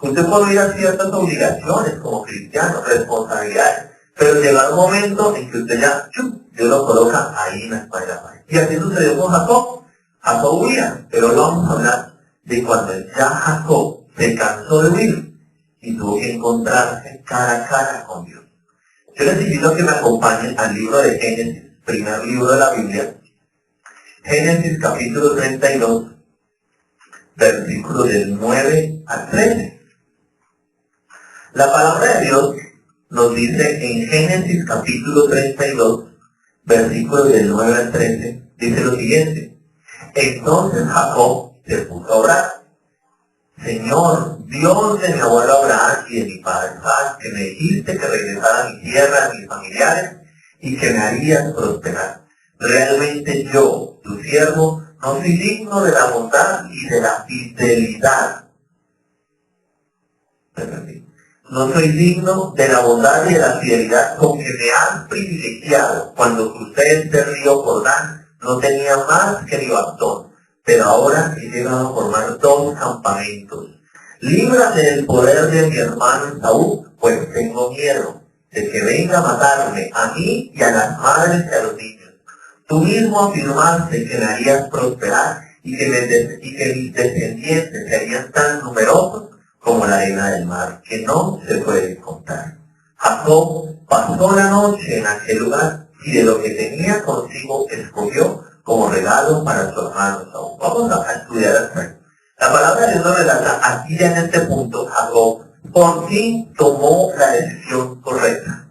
Usted puede ir a ciertas obligaciones como cristiano, responsabilidades, pero llega un momento en que usted ya, Dios lo coloca ahí en la espalda de la pared. Y así sucedió con Jacob. Jacob huía, pero hoy vamos a hablar de cuando ya Jacob se cansó de huir y tuvo que encontrarse cara a cara con Dios. Yo les invito a que me acompañen al libro de Génesis, primer libro de la Biblia. Génesis capítulo 32, versículos del 9 al 13. La palabra de Dios nos dice en Génesis capítulo 32, versículos del 9 al 13, dice lo siguiente. Entonces Jacob se puso a orar. Señor, Dios de mi abuelo Abraham y de mi padre Isaac, que me dijiste que regresara a mi tierra, a mis familiares, y que me harías prosperar. Realmente yo, tu siervo, no soy digno de la bondad y de la fidelidad. No soy digno de la bondad y de la fidelidad con que me has privilegiado. Cuando crucé este río Jordán, no tenía más que mi bastón, pero ahora he llegado a formar 2 campamentos. Líbrame del poder de mi hermano Esaú, pues tengo miedo de que venga a matarme a mí y a las madres y a los niños. Tú mismo afirmaste que me harías prosperar y que mis descendientes serían tan numerosos como la arena del mar, que no se puede contar. Jacob pasó la noche en aquel lugar y de lo que tenía consigo escogió como regalo para su hermano Esaú. Vamos a estudiar hasta. La palabra de Dios nos relata aquí ya en este punto, Jacob por fin tomó la decisión correcta.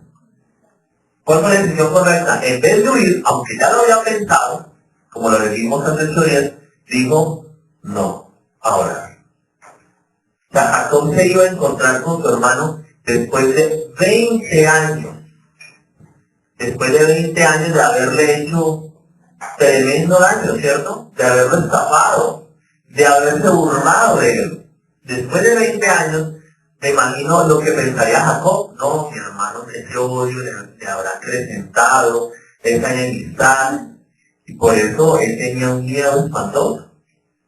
¿Cuál fue la decisión correcta? En vez de huir, aunque ya lo había pensado, como lo dijimos hace 8 días, dijo, no, ahora. O sea, Jacob se iba a encontrar con su hermano después de 20 años. Después de 20 años de haberle hecho tremendo daño, ¿cierto? De haberlo estafado, de haberse burlado de él. Después de 20 años, me imagino lo que pensaría Jacob. No, mi hermano, ese odio le habrá acrecentado, esa enemistad, y por eso él tenía un miedo espantoso.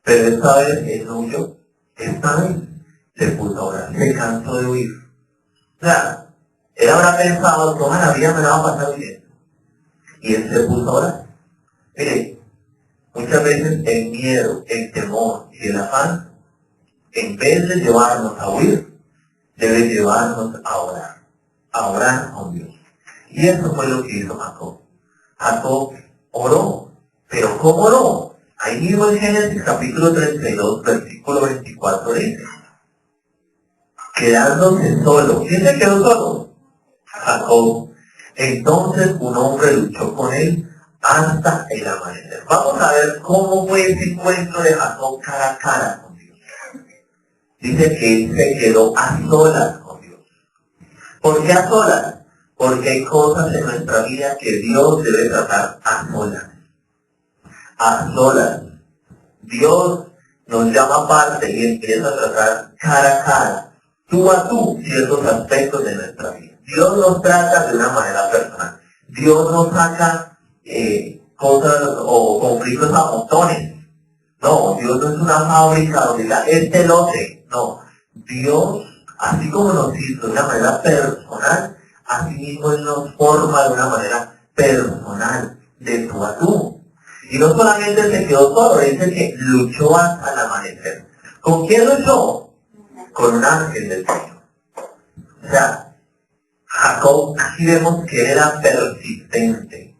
Pero esta vez él no huyó. Esta vez se puso a orar, se cansó de huir. O sea, él habrá pensado, toda la vida me la va a pasar bien. Y él se puso a orar. Mire, muchas veces el miedo, el temor y el afán, en vez de llevarnos a huir, debe llevarnos a orar con Dios. Y eso fue lo que hizo Jacob. Jacob oró, pero ¿cómo oró? Ahí mismo en Génesis capítulo 32, versículo 24 dice, quedándose solo. ¿Quién se quedó solo? Jacob. Entonces un hombre luchó con él hasta el amanecer. Vamos a ver cómo fue ese encuentro de Jacob cara a cara con Dios. Dice que él se quedó a solas con Dios. ¿Por qué a solas? Porque hay cosas en nuestra vida que Dios debe tratar a solas. A solas. Dios nos llama aparte y empieza a tratar cara a cara, tú a tú, ciertos aspectos de nuestra vida. Dios nos trata de una manera personal. Dios nos saca cosas o conflictos a montones. No, Dios no es una fábrica donde diga, este lote. No, Dios, así como nos hizo de una manera personal, así mismo Él nos forma de una manera personal, de tú a tú. Y no solamente se quedó solo, dice que luchó hasta el amanecer. ¿Con quién luchó? Con un ángel del Señor. O sea, Jacob, aquí vemos que él era persistente.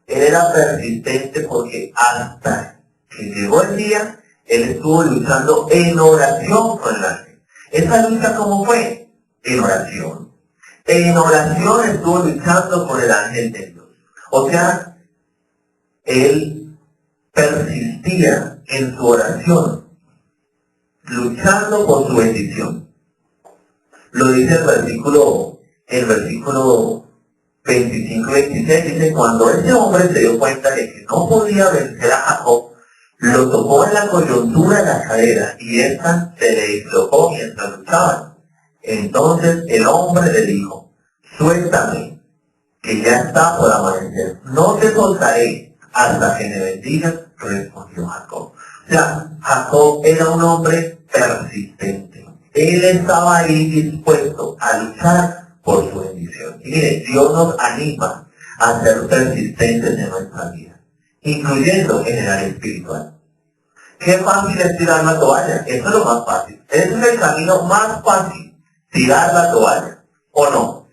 Él era persistente porque hasta que llegó el día, él estuvo luchando en oración con el ángel. ¿Esa lucha cómo fue? En oración. En oración estuvo luchando con el ángel de Dios. O sea, él persistía en su oración, luchando por su bendición. Lo dice el versículo 25-26, dice, cuando ese hombre se dio cuenta de que no podía vencer a Jacob, lo tocó en la coyuntura de la cadera y ésta se le dislocó mientras luchaban. Entonces el hombre le dijo, suéltame, que ya está por amanecer, no te soltaré hasta que me bendigas, respondió Jacob. O sea, Jacob era un hombre persistente. Él estaba ahí dispuesto a luchar por su bendición. Y mire, Dios nos anima a ser persistentes en nuestra vida, incluyendo en el área espiritual. Qué fácil es tirar la toalla. Eso es lo más fácil. Ese es el camino más fácil, tirar la toalla. ¿O no?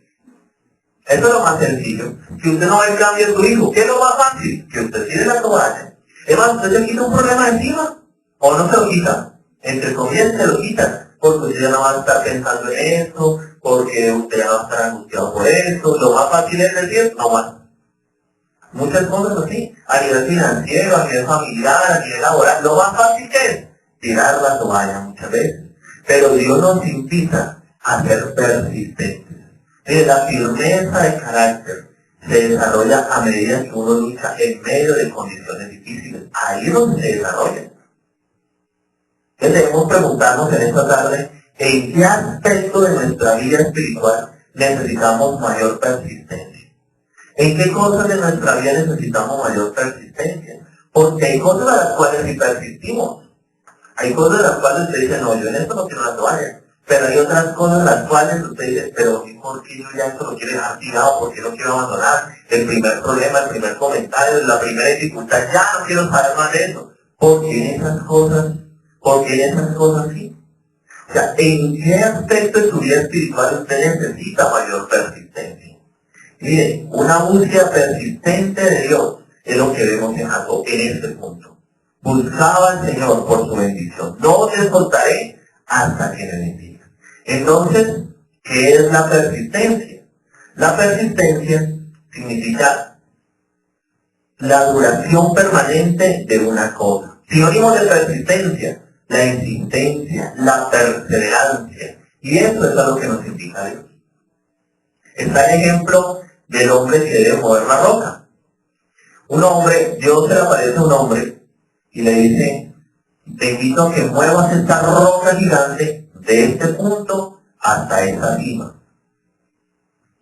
Eso es lo más sencillo. Que usted no ve el cambio de su hijo. ¿Qué es lo más fácil? Que usted tire la toalla. Es más, usted se quita un problema encima. ¿O no se lo quita? Entre comillas se lo quita. Porque usted ya no va a estar pensando en eso. Porque usted ya no va a estar angustiado por eso. Lo más fácil es decir, no más. Muchas cosas así, a nivel financiero, a nivel familiar, a nivel laboral, lo más fácil que es tirar la toalla muchas veces. Pero Dios nos invita a ser persistentes. Mire, la firmeza de carácter se desarrolla a medida que uno lucha en medio de condiciones difíciles. Ahí es donde se desarrolla. Entonces debemos preguntarnos en esta tarde, ¿en qué aspecto de nuestra vida espiritual necesitamos mayor persistencia? ¿En qué cosas de nuestra vida necesitamos mayor persistencia? Porque hay cosas a las cuales sí persistimos. Hay cosas a las cuales usted dice, no, yo en esto no quiero la toalla. Pero hay otras cosas a las cuales usted dice, pero ¿por qué yo ya esto lo quiero dejar tirado? ¿Por qué lo quiero abandonar? El primer problema, el primer comentario, la primera dificultad, ya no quiero saber más de eso. ¿Por qué en esas cosas? ¿Por qué en esas cosas sí? O sea, ¿en qué aspecto de su vida espiritual usted necesita mayor persistencia? Mire, una búsqueda persistente de Dios es lo que vemos en Jacob en este punto. Buscaba al Señor por su bendición. No te soltaré hasta que me bendiga. Entonces, ¿qué es la persistencia? La persistencia significa la duración permanente de una cosa. Sinónimos de persistencia, la insistencia, la perseverancia. Y eso es a lo que nos invita Dios. Está el ejemplo del hombre que debe mover la roca. Un hombre, Dios se le aparece a un hombre y le dice, te invito a que muevas esta roca gigante de este punto hasta esa cima.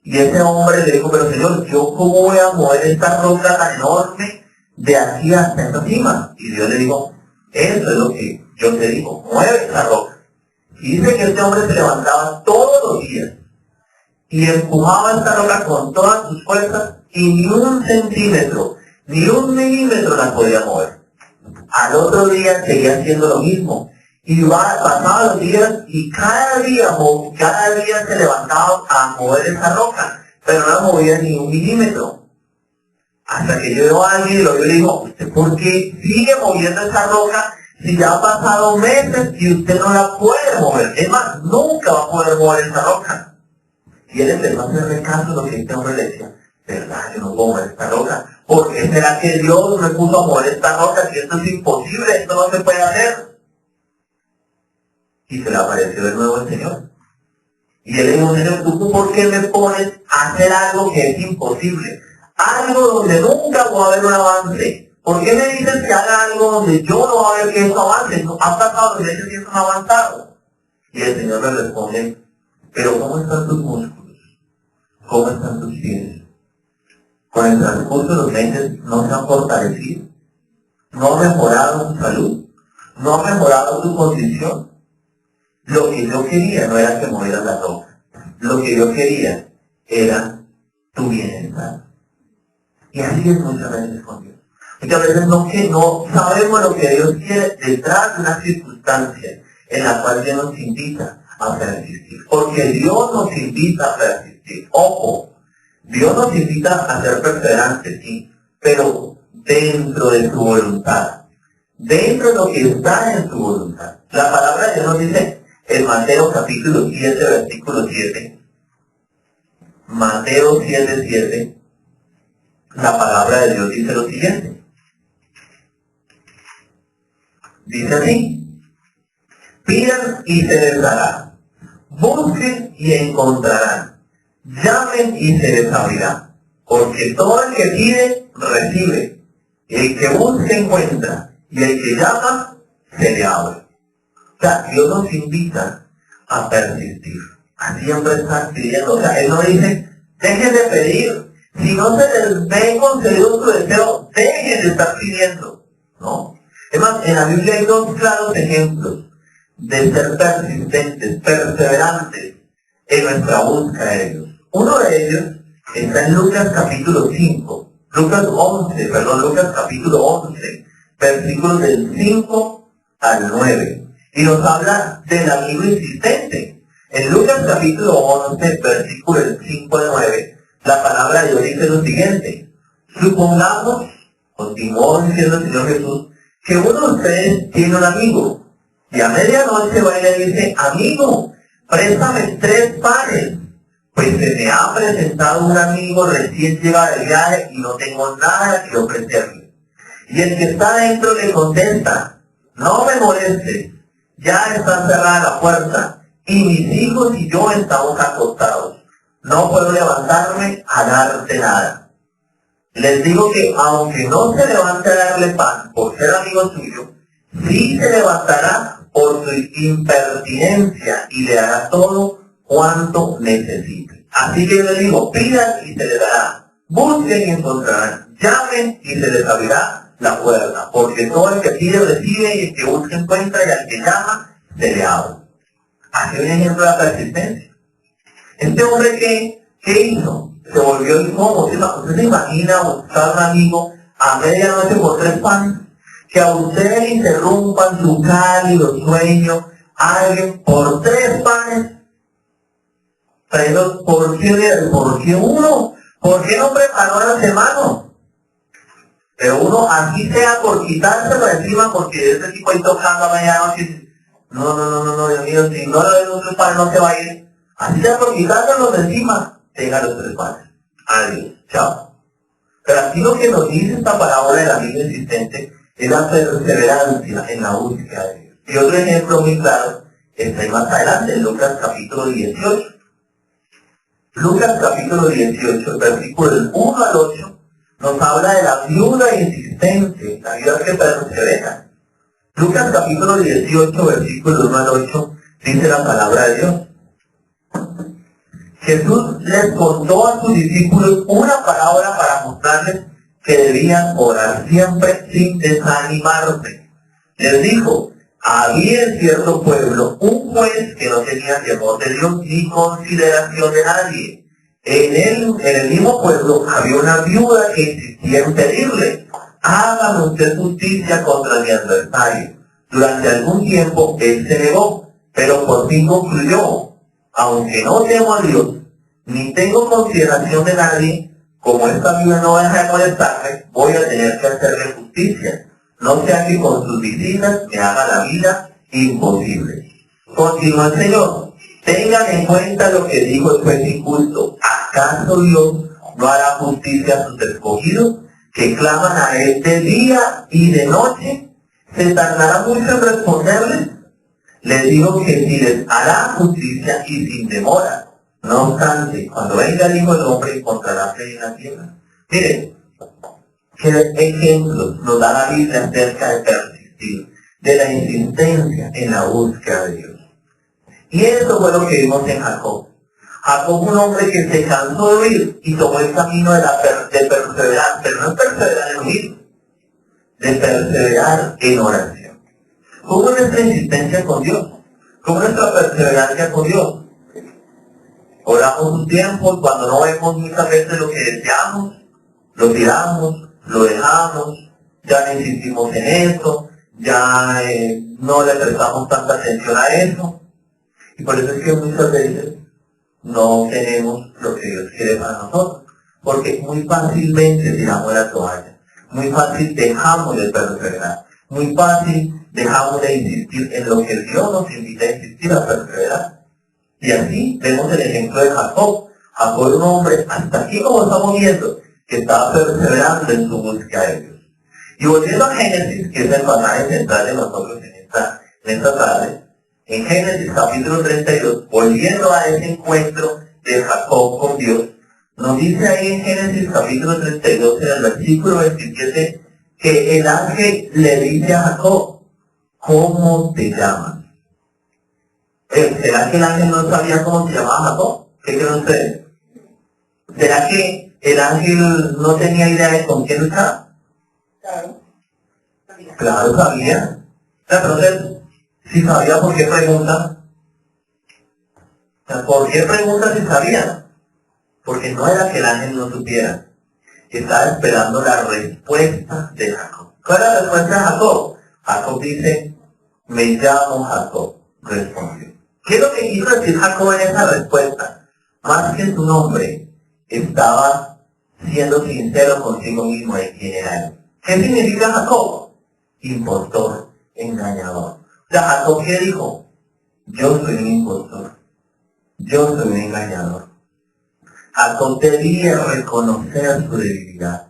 Y ese hombre le dijo, pero Señor, ¿yo cómo voy a mover esta roca tan enorme de aquí hasta esa cima? Y Dios le dijo, eso es lo que yo te digo, mueve esa roca. Y dice que este hombre se levantaba todos los días y empujaba esta roca con todas sus fuerzas y ni un centímetro, ni un milímetro la podía mover. Al otro día seguía haciendo lo mismo. Y pasaban los días y cada día se levantaba a mover esa roca, pero no la movía ni un milímetro. Hasta que yo veo a alguien y lo veo y le digo, ¿usted por qué sigue moviendo esa roca si ya han pasado meses y usted no la puede mover? Es más, nunca va a poder mover esa roca. Y él empezó a hacerle caso a lo que este hombre le decía, ¿verdad? Yo no puedo mover esta roca. ¿Por qué será que Dios me puso a mover esta roca si esto es imposible, esto no se puede hacer? Y se le apareció de nuevo el Señor. Y él le dijo, Señor, ¿tú por qué me pones a hacer algo que es imposible? Algo donde nunca va a haber un avance. ¿Por qué me dices que haga algo donde yo no va a ver que eso avance? No, han pasado los meses y eso no ha avanzado. Y el Señor le responde, pero ¿cómo están tus músculos? ¿Cómo están tus pies? Con el transcurso de los meses no se han fortalecido, no ha mejorado tu salud, no ha mejorado tu condición. Lo que yo quería no era que movieras la roca, lo que yo quería era tu bienestar. Y así es muchas veces con Dios. Muchas veces no sabemos lo que Dios quiere detrás de una circunstancia en la cual Dios nos invita a persistir. Porque Dios nos invita a persistir. Ojo, Dios nos invita a ser perseverantes, sí, pero dentro de su voluntad. Dentro de lo que está en su voluntad. La palabra de Dios nos dice en Mateo capítulo 7, versículo 7. Mateo 7, 7. La palabra de Dios dice lo siguiente. Dice así: pidan y se les dará, busquen y encontrarán, llamen y se les abrirá, porque todo el que pide, recibe, el que busca, encuentra, y el que llama, se le abre. O sea, Dios nos invita a persistir, a siempre estar pidiendo. O sea, Él no dice, dejen de pedir, si no se les ve concedido su deseo, dejen de estar pidiendo, ¿no? Es más, en la Biblia hay dos claros ejemplos de ser persistentes, perseverantes en nuestra búsqueda de Dios. Uno de ellos está en Lucas capítulo 5, Lucas capítulo 11, versículos del 5 al 9. Y nos habla del amigo insistente. En Lucas capítulo 11, versículos del 5 al 9, la palabra de Dios dice lo siguiente. Supongamos, continuó diciendo el Señor Jesús, que uno de ustedes tiene un amigo, y a medianoche va y le dice, amigo, préstame 3 panes, pues se me ha presentado un amigo recién llegado de viaje y no tengo nada que ofrecerle. Y el que está dentro le contesta, no me molestes, ya está cerrada la puerta, y mis hijos y yo estamos acostados. No puedo levantarme a darte nada. Les digo que aunque no se levante a darle pan por ser amigo suyo, sí se levantará por su impertinencia y le dará todo cuanto necesite. Así que yo les digo, pidan y se les dará, busquen y encontrarán, llamen y se les abrirá la puerta, porque todo el que pide recibe y el que busca encuentra y al que llama se le abre. Así un ejemplo de la persistencia. Este hombre ¿qué hizo? Se volvió incómodo. ¿Usted se imagina buscar un amigo a medianoche por 3 panes? Que a usted le interrumpan su cálido sueño alguien por 3 panes. Pero ¿por qué uno? ¿Por qué no preparó la semana? Pero uno, así sea por quitárselo encima, porque ese tipo ahí tocando a medianoche. No, Dios mío, si no le doy los 3 panes no se va a ir. Así sea por quitárselo de encima, tenga los 3 panes. Adiós, chao. Pero aquí lo que nos dice esta parábola del amigo insistente es la perseverancia en la búsqueda de Dios. Y otro ejemplo muy claro está ahí más adelante, en Lucas capítulo 18. Lucas capítulo 18, versículo del 1 al 8, nos habla de la viuda insistente, la viuda que persevera. Lucas capítulo 18, versículo 1 al 8, dice la palabra de Dios. Jesús les contó a sus discípulos una parábola para mostrarles que debían orar siempre sin desanimarse. Les dijo, había en cierto pueblo un juez que no tenía temor de Dios ni consideración de nadie. En el mismo pueblo había una viuda que insistía en pedirle, hágame usted justicia contra mi adversario. Durante algún tiempo él se negó, pero por fin concluyó, aunque no temo a Dios, ni tengo consideración de nadie, como esta viuda no deja de molestarme, voy a tener que hacerle justicia, no sea que con sus visitas me haga la vida imposible. Continúa el Señor, tengan en cuenta lo que dijo el juez injusto, ¿acaso Dios no hará justicia a sus escogidos, que claman a él de día y de noche? ¿Se tardará mucho en responderles? Les digo que si les hará justicia y sin demora. No obstante, cuando venga el Hijo del Hombre encontrará fe en la tierra. Miren, qué ejemplos nos da la Biblia acerca de persistir, de la insistencia en la búsqueda de Dios. Y eso fue lo que vimos en Jacob. Jacob, un hombre que se cansó de huir y tomó el camino de perseverar, pero no es perseverar en huir, de perseverar en oración. ¿Cómo es nuestra insistencia con Dios? ¿Cómo es nuestra perseverancia con Dios? Oramos un tiempo, cuando no vemos muchas veces lo que deseamos, lo tiramos, lo dejamos, ya no insistimos en eso, ya no le prestamos tanta atención a eso. Y por eso es que muchas veces no tenemos lo que Dios quiere para nosotros, porque muy fácilmente tiramos la toalla, muy fácil dejamos de perseverar, muy fácil dejamos de insistir en lo que Dios nos invita a insistir, a perseverar. Y así vemos el ejemplo de Jacob. Jacob era un hombre, hasta aquí como estamos viendo, que estaba perseverando en su búsqueda de Dios. Y volviendo a Génesis, que es el pasaje central de nosotros en esta tarde, en Génesis capítulo 32, volviendo a ese encuentro de Jacob con Dios, nos dice ahí en Génesis capítulo 32, en el versículo 27, que el ángel le dice a Jacob, ¿cómo te llamas? ¿Será que el ángel no sabía cómo se llamaba Jacob? ¿Qué creen ustedes? ¿Será que el ángel no tenía idea de con quién estaba? Claro sabía. Entonces, Si sabía, ¿por qué pregunta? O sea, ¿por qué pregunta si sabía? Porque no era que el ángel no supiera. Estaba esperando la respuesta de Jacob. ¿Cuál es la respuesta de Jacob? Jacob dice, me llamo Jacob, respondió. ¿Qué es lo que quiso decir Jacob en esa respuesta? Más que su nombre, estaba siendo sincero consigo mismo de quién era él. ¿Qué significa Jacob? Impostor, engañador. O sea, Jacob, ¿qué dijo? Yo soy un impostor. Yo soy un engañador. Jacob debía reconocer su debilidad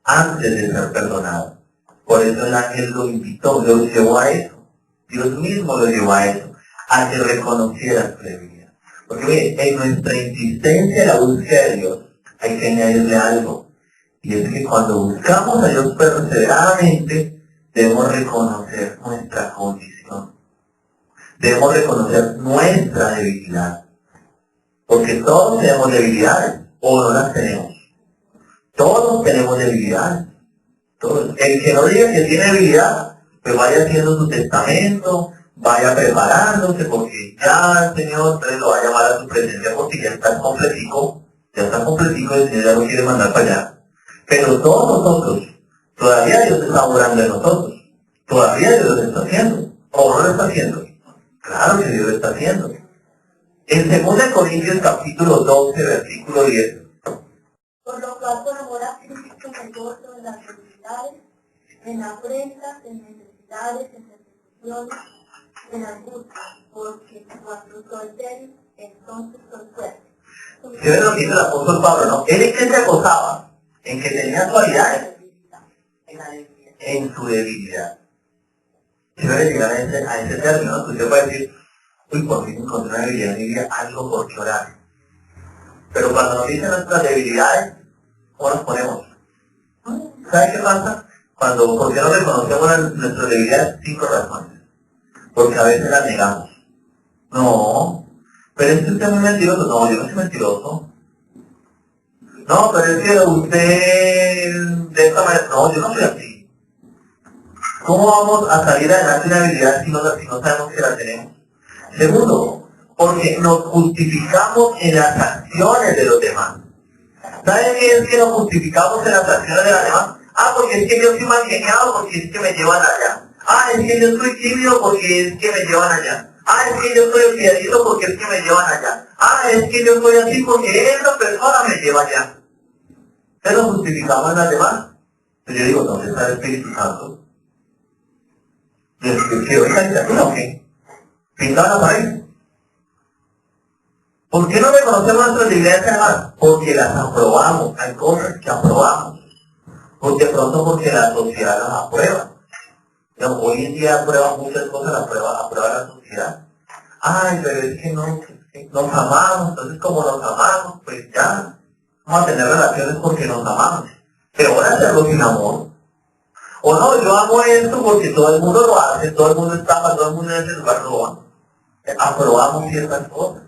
antes de ser perdonado. Por eso el ángel lo invitó, lo llevó a eso. Dios mismo lo llevó a eso, a que reconociera su debilidad. Porque mire, en nuestra insistencia en la búsqueda de Dios, hay que añadirle algo. Y es que cuando buscamos a Dios perseveradamente, debemos reconocer nuestra condición. Debemos reconocer nuestra debilidad. Porque todos tenemos debilidades, o no las tenemos. Todos tenemos debilidades. Todos. El que no diga que tiene debilidad, pues vaya haciendo su testamento, vaya preparándose, porque ya el Señor lo va a llamar a su presencia, porque ya está completico y el Señor ya lo quiere mandar para allá. Pero todos nosotros, todavía Dios está obrando en nosotros. Todavía Dios lo está haciendo. ¿O no lo está haciendo? Claro que Dios lo está haciendo. En 2 Corintios capítulo 12, versículo 10. Por lo cual, por amor a Cristo, me gozo en las debilidades, en afrentas, en necesidades, en persecuciones, en angustia, porque cuando soy débil, entonces soy fuerte. ¿Sí ves lo que dice el apóstol Pablo, no? Él en que se gozaba, en que tenía cualidades, en su debilidad. Si no le llegar a ese término, usted puede decir, uy, por fin encontré una debilidad en mi vida, algo por qué orar. Pero cuando nos dicen nuestras debilidades, ¿cómo nos ponemos? ¿Sabe qué pasa? ¿Por qué no reconocemos nuestras debilidades? 5 razones. Porque a veces las negamos. No, pero es que usted es muy mentiroso. No, yo no soy mentiroso. No, pero es que usted de esta manera, no, yo no soy así. ¿Cómo vamos a salir adelante de una habilidad si no sabemos que la tenemos? Segundo, porque nos justificamos en las acciones de los demás. ¿Saben qué es que nos justificamos en las acciones de los demás? Ah, porque es que yo soy mal geniado porque es que me llevan allá. Ah, es que yo soy tímido porque es que me llevan allá. Ah, es que yo soy olvidadizo porque es que me llevan allá. Ah, es que yo soy así porque esa persona me lleva allá. ¿Qué nos justificamos en las demás? Pero yo digo, ¿dónde está el Espíritu Santo? ¿Que hoy caricatura o qué? ¿Pintada la pared? ¿Por qué no reconocemos nuestras debilidades además? Porque las aprobamos, hay cosas que aprobamos. Porque de pronto porque la sociedad las aprueba. Entonces, hoy en día aprueban muchas cosas, aprueba la sociedad. Ay, pero es que no, nos amamos, entonces como nos amamos, pues ya, vamos a tener relaciones porque nos amamos. Pero ahora hacerlo sin amor. O no, yo amo esto porque todo el mundo lo hace, todo el mundo estafa, todo el mundo en ese lugar roba. Aprobamos ciertas cosas.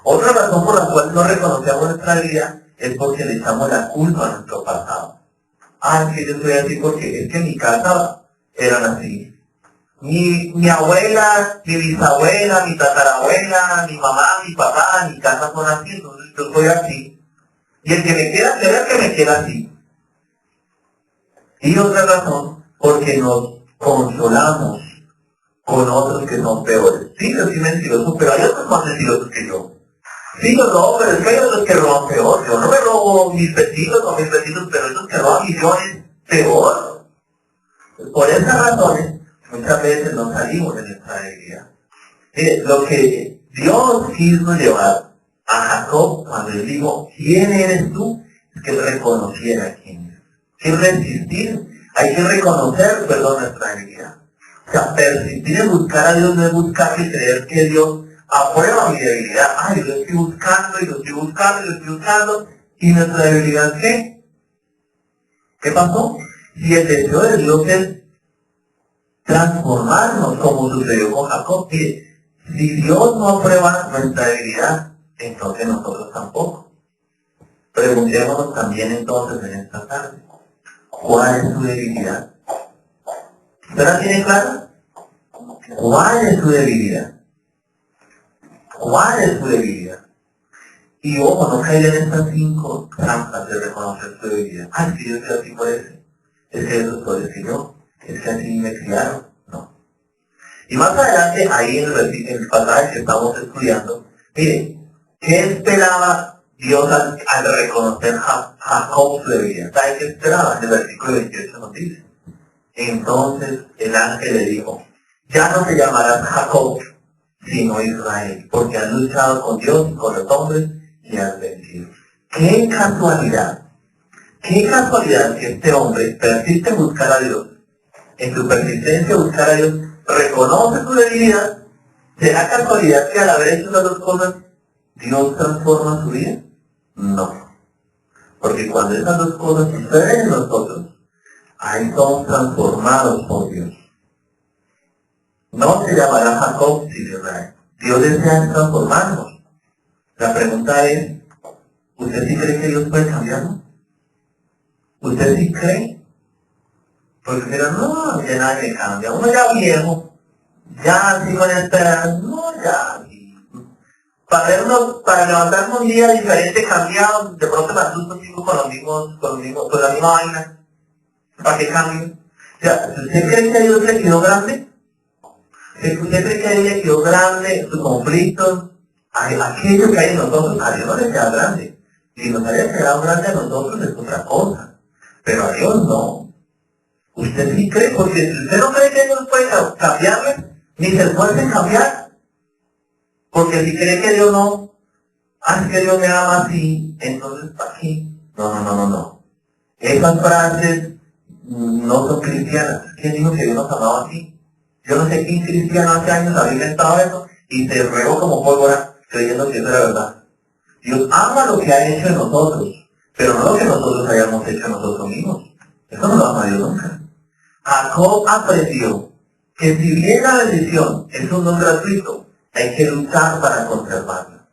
Otra razón por la cual no reconocemos nuestra vida es porque le echamos la culpa a nuestro pasado. Ah, es que yo soy así porque es que en mi casa eran así. Mi abuela, mi bisabuela, mi tatarabuela, mi mamá, mi papá, en mi casa son así, entonces yo soy así. Y el que me quiera hacer, que me quiera así. Y otra razón, porque nos consolamos con otros que son peores. Sí, yo soy mentiroso, pero hay otros más mentirosos que yo. Sí, yo robo, pero es que hay otros que roban peor. Yo no me robo mis vecinos o mis vecinos, pero esos que roban millones, peor. Por esas razones, muchas veces no salimos de nuestra debilidad. Mire, lo que Dios quiso llevar a Jacob cuando él dijo, ¿quién eres tú? Es que él reconociera quién es. Hay que resistir, hay que reconocer, nuestra debilidad. O sea, persistir en buscar a Dios no es buscar y creer que Dios aprueba mi debilidad. Ay, lo estoy buscando, y lo estoy buscando, y lo estoy buscando. ¿Y nuestra debilidad qué? ¿Qué pasó? Si el deseo de Dios es transformarnos como sucedió con Jacob, mire, si Dios no aprueba nuestra debilidad, entonces nosotros tampoco. Preguntémonos también entonces en esta tarde, ¿cuál es su debilidad? ¿Usted la tiene clara? ¿Cuál es su debilidad? ¿Cuál es su debilidad? Y ojo, no caer en estas 5 trampas de reconocer su debilidad. Ah, es que yo soy así por ese. Es que eso por ese yo. Es que así me criaron. No. Y más adelante, ahí en el pasaje que estamos estudiando, mire, ¿qué esperaba Dios al reconocer Jacob su debilidad? ¿Sabe qué esperaba? En el versículo 28 nos dice. Entonces el ángel le dijo, ya no te llamarás Jacob, sino Israel, porque has luchado con Dios y con los hombres y has vencido. ¡Qué casualidad! ¡Qué casualidad que este hombre persiste en buscar a Dios! En su persistencia en buscar a Dios, reconoce su debilidad. ¿Será casualidad que al haber hecho esas dos cosas, Dios transforma su vida? No. Porque cuando esas dos cosas suceden en nosotros, ahí somos transformados por Dios. No se llamará Jacob sino Israel. Dios desea transformarnos. La pregunta es, ¿usted sí cree que Dios puede cambiarnos? ¿Usted sí cree? Porque mira, no, ya nadie me cambia. Uno ya viejo, ya así con esperanza, no, ya. Para levantarme un día diferente, cambiado, de pronto me asusto, sigo con la misma vaina. ¿Para qué cambio? O sea, ¿usted cree que a Dios le quedó grande? ¿Usted cree que a Dios le quedó grande sus conflictos? Aquello que hay en nosotros, a Dios no le queda grande. Si nos haya quedado grande a nosotros es otra cosa. Pero a Dios no. Usted sí cree, porque si usted no cree que Dios puede cambiarle, ni se esfuerce cambiar. Porque si cree que Dios no, es que Dios me ama así, entonces ¿para qué? No. Esas frases no son cristianas. ¿Quién dijo que Dios nos amaba así? Yo no sé quién cristiano hace años había inventado eso y se regó como pólvora creyendo que eso era verdad. Dios ama lo que ha hecho en nosotros, pero no lo que nosotros hayamos hecho en nosotros mismos. Eso no lo ama Dios nunca. Jacob apreció que si bien la bendición es un don gratuito, hay que luchar para conservarla.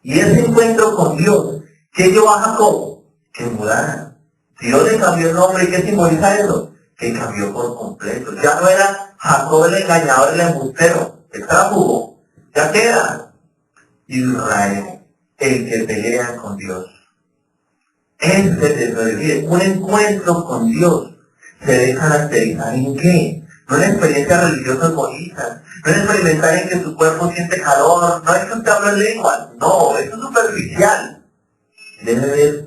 Y ese encuentro con Dios, ¿qué llevó a Jacob? Que mudara. Dios le cambió el nombre. ¿Y qué simboliza eso? Que cambió por completo. Ya no era Jacob el engañador, el embustero, el tráfugo. Ya que era Israel, el que pelea con Dios. Un encuentro con Dios se debe caracterizar ¿en qué? No en experiencias religiosas bonitas, no en experimentar en que su cuerpo siente calor, no es que usted hable en lengua, no, eso es superficial. Debe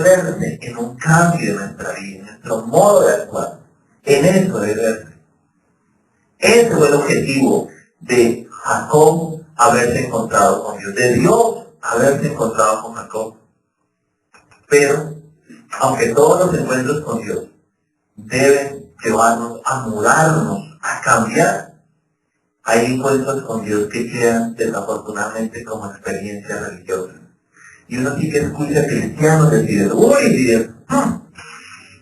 verse en un cambio de nuestra vida, en nuestro modo de actuar. En eso debe verse. Ese fue el objetivo de Jacob haberse encontrado con Dios, de Dios haberse encontrado con Jacob. Pero, aunque todos los encuentros con Dios deben llevarnos a mudarnos, a cambiar, hay encuentros con Dios que quedan desafortunadamente como experiencias religiosas. Y uno sí que escucha cristianos decir, uy,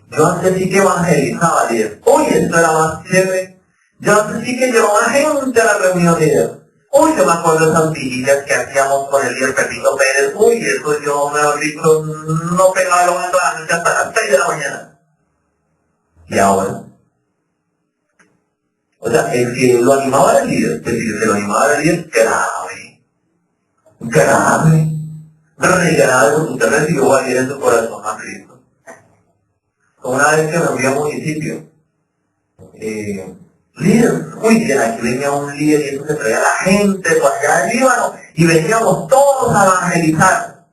yo antes sí que evangelizaba, uy, esto era más chévere, yo antes sí que llevaba gente a la reunión de Dios. Uy, yo me acuerdo de esas vigilias que hacíamos con el líder Pepito Pérez, uy, eso yo, mejor dicho, no pegaba lo más de la noche hasta las 6 de la mañana. Y ahora, o sea, el que lo animaba era el líder, es decir, el que lo animaba era el líder, grave, porque usted recibió ayer en su corazón a Cristo. Una vez que me fui a un municipio, líder, uy, que aquí venía un líder y eso se traía a la gente por allá del Líbano, y veníamos todos a evangelizar.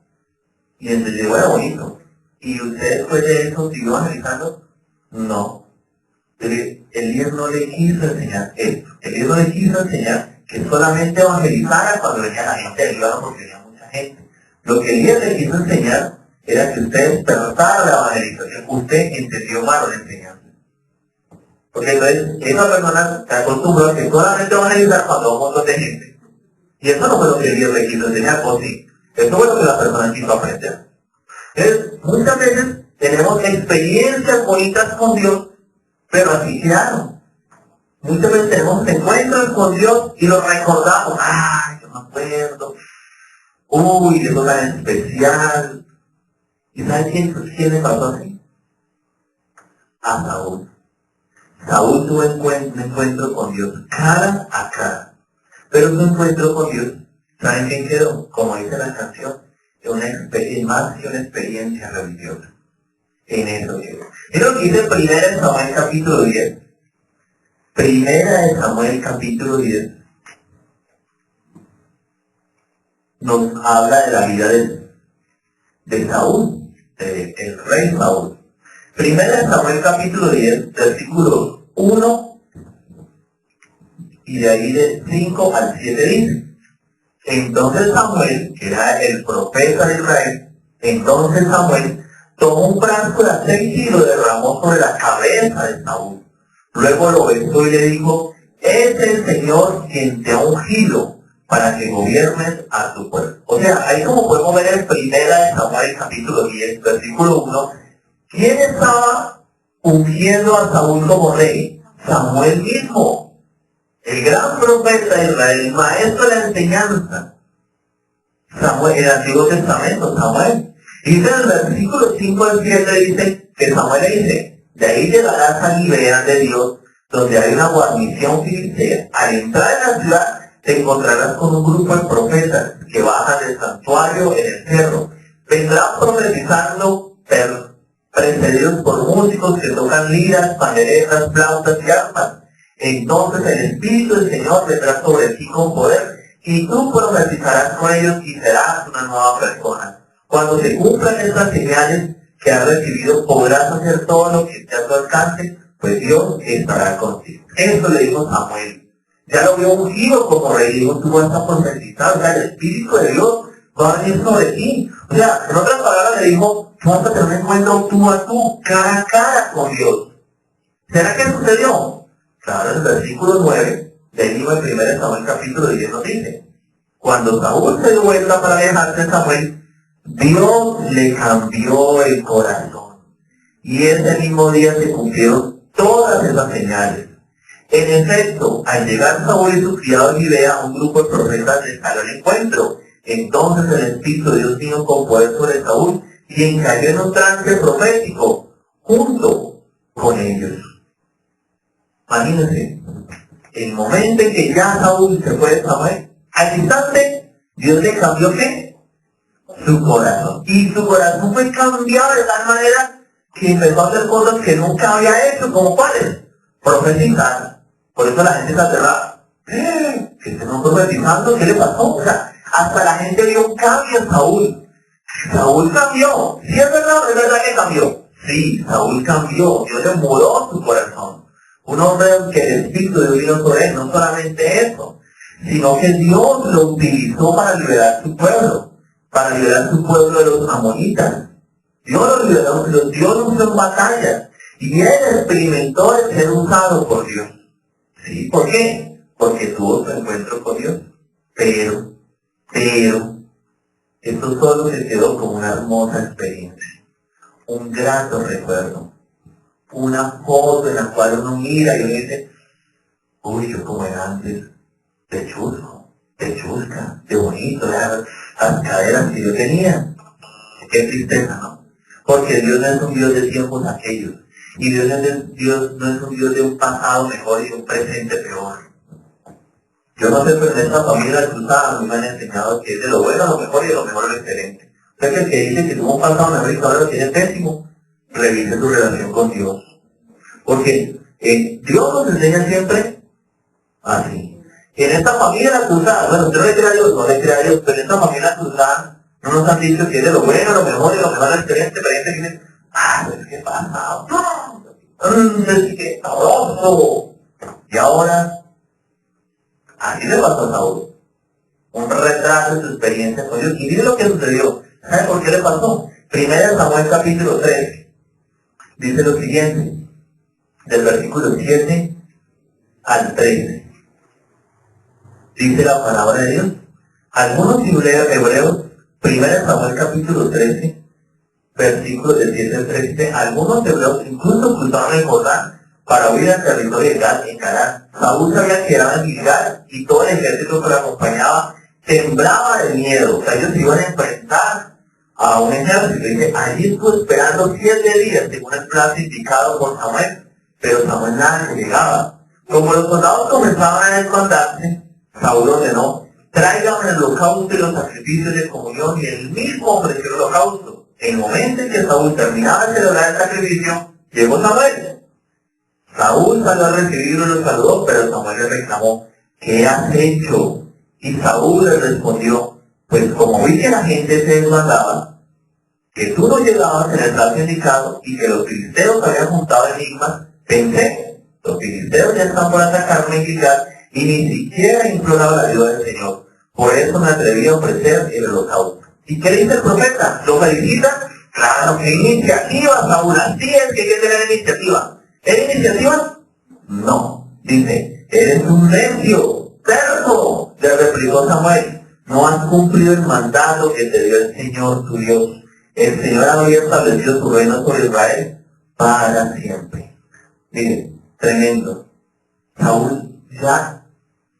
Y entonces llegó era bonito. ¿Y usted después de eso siguió evangelizando? No. El líder no le quiso enseñar esto. El líder no le quiso enseñar que solamente evangelizara cuando venía la gente del Líbano porque venía mucha gente. Lo que el líder le quiso enseñar era que usted despertara la evangelización. Usted entendió mal la enseñanza. Porque entonces esa persona se acostumbró a que solamente evangelizar cuando un montón de gente. Y eso no fue lo que el líder le quiso enseñar, pues sí. Eso fue lo que la persona quiso aprender. Entonces, muchas veces tenemos experiencias bonitas con Dios, pero así quedaron. Muchas veces tenemos encuentros con Dios y los recordamos. Ay, yo me acuerdo. Uy, eso tan especial. ¿Y sabes quién le pasó así? A Saúl. Saúl tuvo un encuentro con Dios cara a cara. Pero su encuentro con Dios, ¿saben quién quedó? Como dice la canción, más que una experiencia religiosa. En eso quedó. Es lo que dice Primera de Samuel capítulo 10. Primera de Samuel capítulo 10 nos habla de la vida de Saúl, el rey Saúl. Primera de Samuel capítulo 10, versículos 1 y de ahí de 5 al 7 dice: entonces Samuel, que era el profeta de Israel, entonces Samuel tomó un frasco de aceite y lo derramó sobre la cabeza de Saúl. Luego lo besó y le dijo: es el Señor quien te ha ungido para que gobiernes a tu pueblo. O sea, ahí como podemos ver en Primera de Samuel capítulo 10, versículo 1, ¿quién estaba ungiendo a Saúl como rey? Samuel mismo, el gran profeta de Israel, el maestro de la enseñanza. Samuel, el Antiguo Testamento, Samuel. Dice en el versículo 5 al 7, dice que Samuel le dice: de ahí llegarás a Gibea de Dios, donde hay una guarnición filistea. Al entrar en la ciudad, te encontrarás con un grupo de profetas que bajan del santuario en el cerro. Vendrán profetizando, precedidos por músicos que tocan liras, panderetas, flautas y arpas. Entonces el Espíritu del Señor vendrá sobre ti con poder, y tú profetizarás con ellos y serás una nueva persona. Cuando se cumplan estas señales que has recibido, podrás hacer todo lo que esté a tu alcance, pues Dios estará contigo. Eso le dijo Samuel. Ya lo vio ungido como rey, dijo: tú vas a profetizar, o sea, el Espíritu de Dios va a venir sobre ti. O sea, en otras palabras le dijo: tú vas a tener un encuentro tú a tú, cara a cara con Dios. ¿Será que sucedió? Claro, en el versículo 9, del libro de 1 Samuel capítulo 10 nos dice: cuando Saúl se dio vuelta para alejarse de Samuel, Dios le cambió el corazón. Y ese mismo día se cumplieron todas esas señales. En efecto, al llegar Saúl y sus criados en Gibea, un grupo de profetas les salió al encuentro. Entonces el Espíritu de Dios vino con poder sobre Saúl, quien cayó en un trance profético junto con ellos. Imagínense, el momento en que ya Saúl se fue de Samuel, al instante Dios le cambió ¿qué? Su corazón. Y su corazón fue cambiado de tal manera que empezó a hacer cosas que nunca había hecho, como cuáles: profetizar. Por eso la gente se aterraba. ¿Que se no profetizando? ¿Qué le pasó? O sea, hasta la gente vio un cambio en Saúl. Saúl cambió. ¿Sí es verdad que cambió? Sí, Saúl cambió. Dios le mudó su corazón. Un hombre que el Espíritu de Dios vino sobre él, no solamente eso, sino que Dios lo utilizó para liberar su pueblo, de los amonitas. Dios lo liberó, Dios lo usó en batallas, y él experimentó el ser usado por Dios. ¿Sí? ¿Por qué? Porque tuvo su encuentro con Dios. Pero, esto solo se quedó como una hermosa experiencia, un grato recuerdo, una foto en la cual uno mira y uno dice: uy, yo como era antes, de chusco, de chusca, de bonito, las caderas que yo tenía. Qué tristeza, ¿no? Porque Dios no es un Dios de tiempos aquellos. Y Dios no es un Dios de un pasado mejor y un presente peor. Yo no sé, pero en esta familia cruzada a mí me han enseñado que es de lo bueno lo mejor y de lo mejor lo excelente. O sea que el que dice que tuvo un pasado mejor y que ahora lo tiene pésimo, revise tu relación con Dios. Porque Dios nos enseña siempre así. En esta familia cruzada, bueno, usted no le crea a Dios, no le crea a Dios, pero en esta familia cruzada no nos han dicho que es de lo bueno, lo mejor y lo mejor lo excelente, pero hay gente que dice: pues qué pasa, es que sabroso. Y ahora, así le pasó a Saúl. Un retraso de su experiencia con Dios. Y mire lo que sucedió. ¿Sabe por qué le pasó? 1 Samuel capítulo 13 dice lo siguiente, del versículo 7 al 13. Dice la palabra de Dios. Algunos hebreos, 1 Samuel capítulo 13, versículos del 7 al 13, algunos hebreos incluso cruzaron el Jordán para huir al territorio de Gad en Canaán. Saúl se había quedado en Gilgal y todo el ejército que lo acompañaba temblaba de miedo. O sea, ellos se iban a enfrentar a un ejército. Y dice: allí estuvo esperando 7 días, según el plazo indicado por Samuel. pero Samuel nada que llegaba. Como los soldados comenzaban a desmandarse, Saúl ordenó: traigan el holocausto y los sacrificios de comunión, y él mismo ofreció el holocausto. En el momento en que Saúl terminaba de celebrar el sacrificio, llegó Samuel. Saúl salió a recibirlo y lo saludó, pero Samuel le reclamó: ¿qué has hecho? Y Saúl le respondió: pues como vi que la gente se desmandaba, que tú no llegabas en el plazo indicado y que los filisteos habían juntado enigmas, pensé, los filisteos ya están por atacarme y Gilgal, y ni siquiera he implorado la ayuda del Señor. Por eso me atreví a ofrecer el holocausto. ¿Y qué le dice el profeta? ¿Lo felicita? Claro, que iniciativa, Saúl, así es que hay que tener iniciativa. ¿Es iniciativa? No. Dice: eres un necio, terco. Le replicó Samuel: no has cumplido el mandato que te dio el Señor tu Dios. El Señor había establecido su reino sobre Israel para siempre. Miren, tremendo. Saúl ya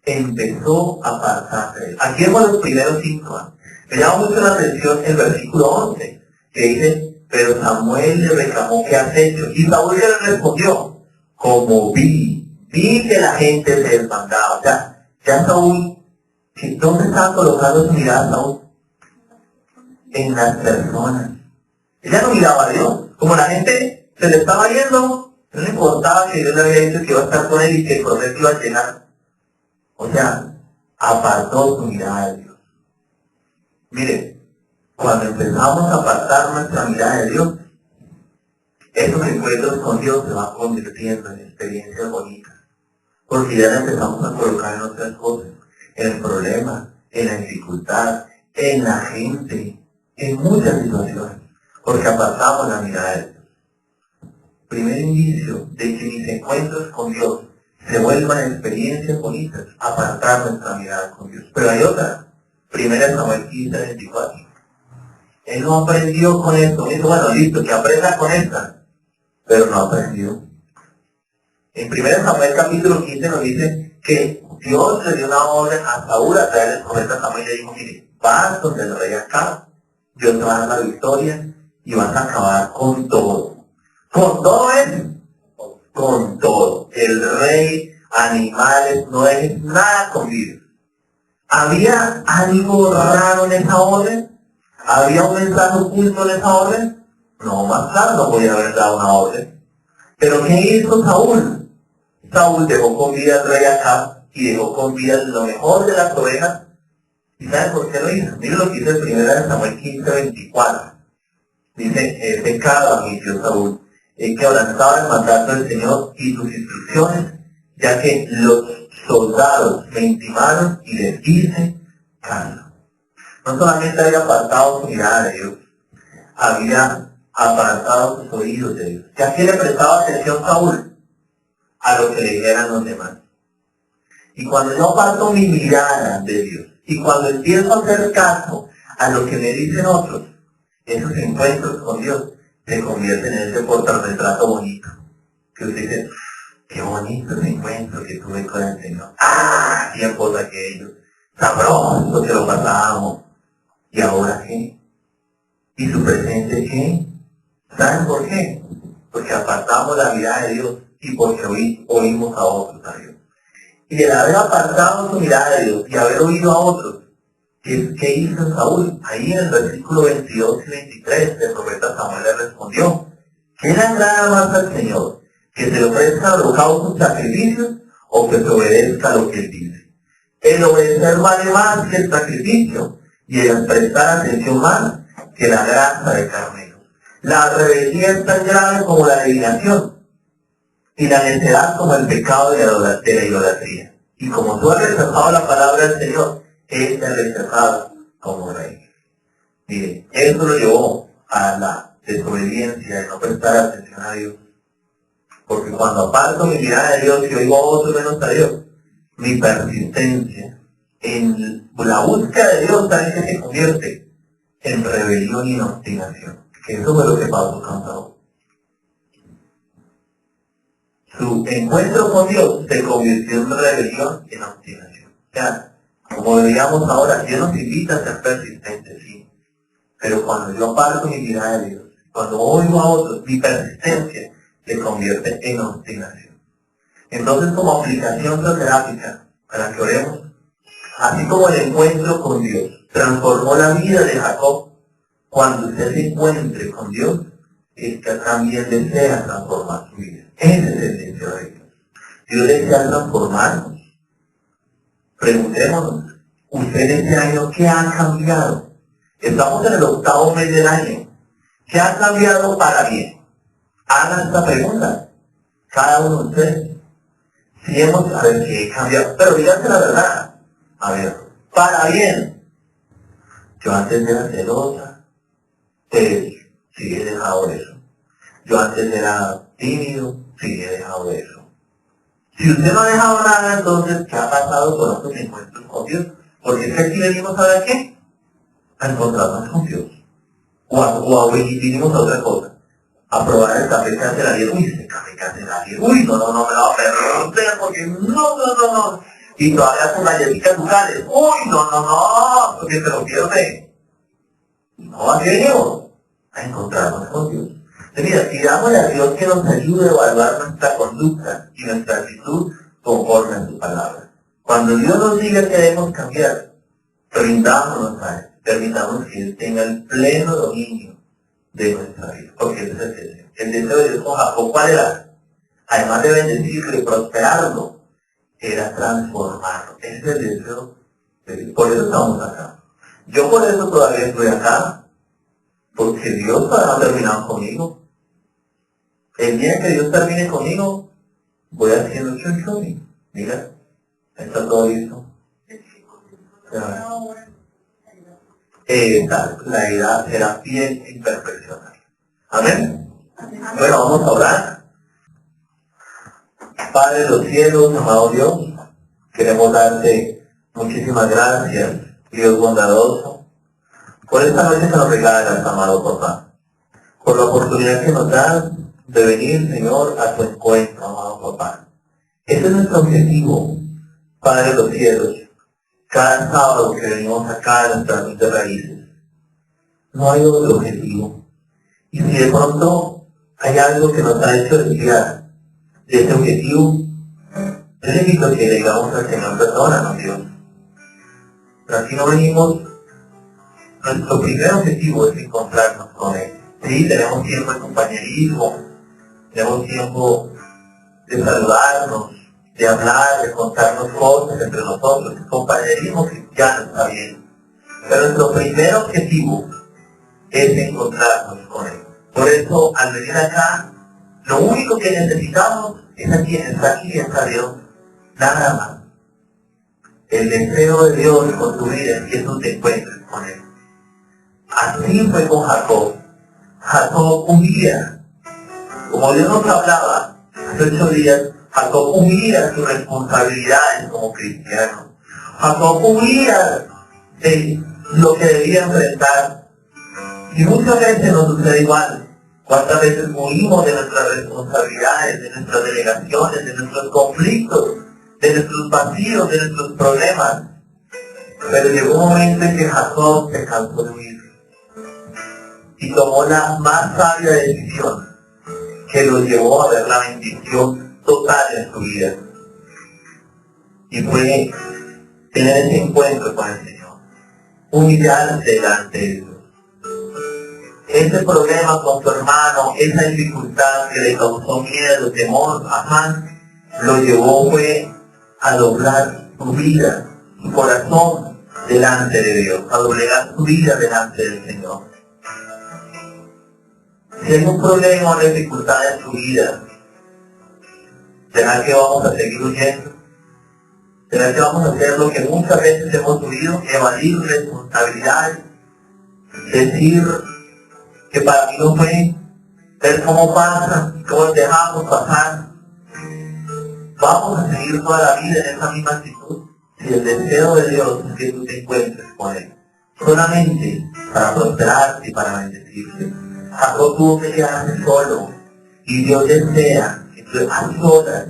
empezó a apartarse de él. Aquí vemos los primeros síntomas. Me llama mucho la atención el versículo 11, que dice: pero Samuel le reclamó: ¿qué has hecho? Y Saúl le respondió: como vi que la gente se desmandaba. O sea, ya Saúl, ¿dónde estaba colocando su mirada Saúl? En las personas. Ella no miraba a Dios. Como la gente se le estaba yendo, no le importaba que Dios le había dicho que iba a estar con él y que el proceso iba a llegar. O sea, apartó su mirada de Dios. Mire, cuando empezamos a apartar nuestra mirada de Dios, esos encuentros con Dios se van convirtiendo en experiencias bonitas. Porque ya nos empezamos a colocar en otras cosas, en el problema, en la dificultad, en la gente, en muchas situaciones, porque apartamos la mirada de Dios. Primer indicio de que mis encuentros con Dios se vuelvan experiencias bonitas, apartar nuestra mirada con Dios. Pero hay otra, 1 Samuel 15:24. Él no aprendió con esto, dijo: bueno, listo, que aprenda con esta, pero no aprendió. En 1 Samuel capítulo 15 nos dice que Dios le dio una orden a Saúl a traer el profeta Samuel y le dijo: mire, vas donde el rey Acab, Dios te va a dar la victoria y vas a acabar con todo. ¿Con todo es? Con todo. El rey, animales, no es nada con vida. ¿Había algo raro en esa orden? ¿Había un mensaje oculto en esa orden? No, más tarde no podía haber dado una orden. ¿Pero qué hizo Saúl? Saúl dejó con vida al rey Acab y dejó con vida lo mejor de las ovejas. ¿Y saben por qué lo hizo? Miren lo que dice el 1 Samuel 15:24. Dice: he pecado, admitió Saúl, he quebrantado el mandato del Señor y sus instrucciones, ya que los soldados me intimaron y les hice caso. No solamente había apartado su mirada de Dios, había apartado sus oídos de Dios. ¿Y a qué le prestaba atención Saúl? A lo que le dijeran los demás. Y cuando yo aparto mi mirada de Dios, y cuando empiezo a hacer caso a lo que me dicen otros, esos encuentros con Dios se convierten en ese portarretrato bonito. Que usted dice: qué bonito ese encuentro que tuve con el Señor. ¡Ah! Tiempos aquellos. Sabroso que lo pasábamos. ¿Y ahora qué? ¿Y su presente qué? ¿Saben por qué? Porque apartamos la mirada de Dios y porque oímos a otros a Dios. Y el haber apartado su mirada de Dios y haber oído a otros, ¿qué hizo Saúl? Ahí en el versículo 22 y 23, el profeta Samuel le respondió: ¿qué le agrada más al Señor? ¿Que se le ofrezca holocaustos, sacrificios, o que se obedezca lo que él dice? El obedecer vale más que el sacrificio, y el prestar atención más que la grasa de carnero. La rebeldía es tan grave como la adivinación, y la necedad como el pecado de la idolatría. Y como tú has rechazado la palabra del Señor, Él te ha rechazado como rey. Mire, eso lo llevó a la desobediencia de no prestar atención a Dios. Porque cuando aparto mi mirada de Dios y oigo a otro menos a Dios, mi persistencia en la búsqueda de Dios también que se convierte en rebelión y en obstinación. Que eso fue lo que pasó con Saúl. Su encuentro con Dios se convirtió en rebelión y en obstinación. O sea, como diríamos ahora, Dios nos invita a ser persistentes, sí. Pero cuando yo aparto mi mirada de Dios, cuando oigo a otros, mi persistencia se convierte en obstinación. Entonces, como aplicación teológica, para que oremos, así como el encuentro con Dios transformó la vida de Jacob, cuando usted se encuentre con Dios, es que también desea transformar su vida. Ese es el deseo de Dios. Dios desea transformarnos. Preguntémonos, usted este año, ¿qué ha cambiado? Estamos en el 8º mes del año. ¿Qué ha cambiado para bien? Hagan esta pregunta, cada uno de ustedes. Si hemos, a ver, ¿qué he cambiado? Pero díganse la verdad. A ver, para bien. Yo antes era celosa, pero sí he dejado eso. Yo antes era tímido, sí he dejado eso. Si usted no ha dejado nada, entonces, ¿qué ha pasado con estos encuentros con Dios? Porque es que aquí venimos a ver qué, a encontrarnos con Dios. O vinimos a otra cosa. A probar el café que hace la dieta. Uy, ese café que hace la dieta. Uy, no, me lo va a perder porque no. Y todavía con galletitas ducales. Uy, no, porque se lo pierde. No, aquí venimos a encontrarnos con Dios. Mira, pidámosle a Dios que nos ayude a evaluar nuestra conducta y nuestra actitud conforme a su palabra. Cuando Dios nos diga que debemos cambiar, rindámonos a Él, permitamos que Él tenga el pleno dominio de nuestra vida, porque ese es el deseo. El deseo de Dios con Jacob, ¿cuál era? Además de bendecirlo y prosperarlo, era transformarlo. Ese es el deseo de Dios. Por eso estamos acá. Yo por eso todavía estoy acá, porque Dios todavía no ha terminado conmigo. El día que Dios termine conmigo, voy haciendo chun. Mira, está todo listo. La idea será fiel y perfeccionar. Amén. Bueno, vamos a orar. Padre de los cielos, amado Dios, queremos darte muchísimas gracias, Dios bondadoso, por esta noche que nos regalas, amado papá, por la oportunidad que nos das de venir, Señor, a tu encuentro, amado papá. Ese es nuestro objetivo, Padre de los cielos, cada sábado que venimos acá a nuestras de raíces. No hay otro objetivo. Y si de pronto hay algo que nos ha hecho desviar de ese objetivo, yo le invito a que le digamos al Señor, perdónanos, Dios. Pero aquí no venimos, nuestro primer objetivo es encontrarnos con Él. Sí, tenemos tiempo de compañerismo, tenemos tiempo de saludarnos, de hablar, de contarnos cosas entre nosotros, el compañerismo cristiano está bien. Pero nuestro primer objetivo es encontrarnos con Él. Por eso, al venir acá, lo único que necesitamos es a quien está aquí, está Dios. Nada más. El deseo de Dios con tu vida es que tú te encuentres con Él. Así fue con Jacob. Jacob huía. Como Dios nos hablaba hace 8 días, Jacob huía sus responsabilidades como cristiano. Jacob huía de lo que debía enfrentar. Y muchas veces nos sucede igual. ¿Cuántas veces huimos de nuestras responsabilidades, de nuestras delegaciones, de nuestros conflictos, de nuestros vacíos, de nuestros problemas? Pero llegó un momento en que Jacob se cansó de huir y tomó la más sabia decisión que lo llevó a ver la bendición total en su vida. Y fue tener ese encuentro con el Señor, humillarse delante de Dios. Ese problema con su hermano, esa dificultad que le causó miedo, temor, afán, lo llevó fue a doblar su vida, su corazón delante de Dios, a doblegar su vida delante del Señor. Si hay un problema o una dificultad en su vida, ¿será que vamos a seguir huyendo? ¿Será que vamos a hacer lo que muchas veces hemos huido? Evadir responsabilidades, decir que para mí no fue, ver cómo pasa, cómo dejamos pasar. Vamos a seguir toda la vida en esa misma actitud si el deseo de Dios es que tú te encuentres con Él, solamente para prosperarte y para bendecirte. Jacob tuvo que quedarse solo y Dios desea que tú a solas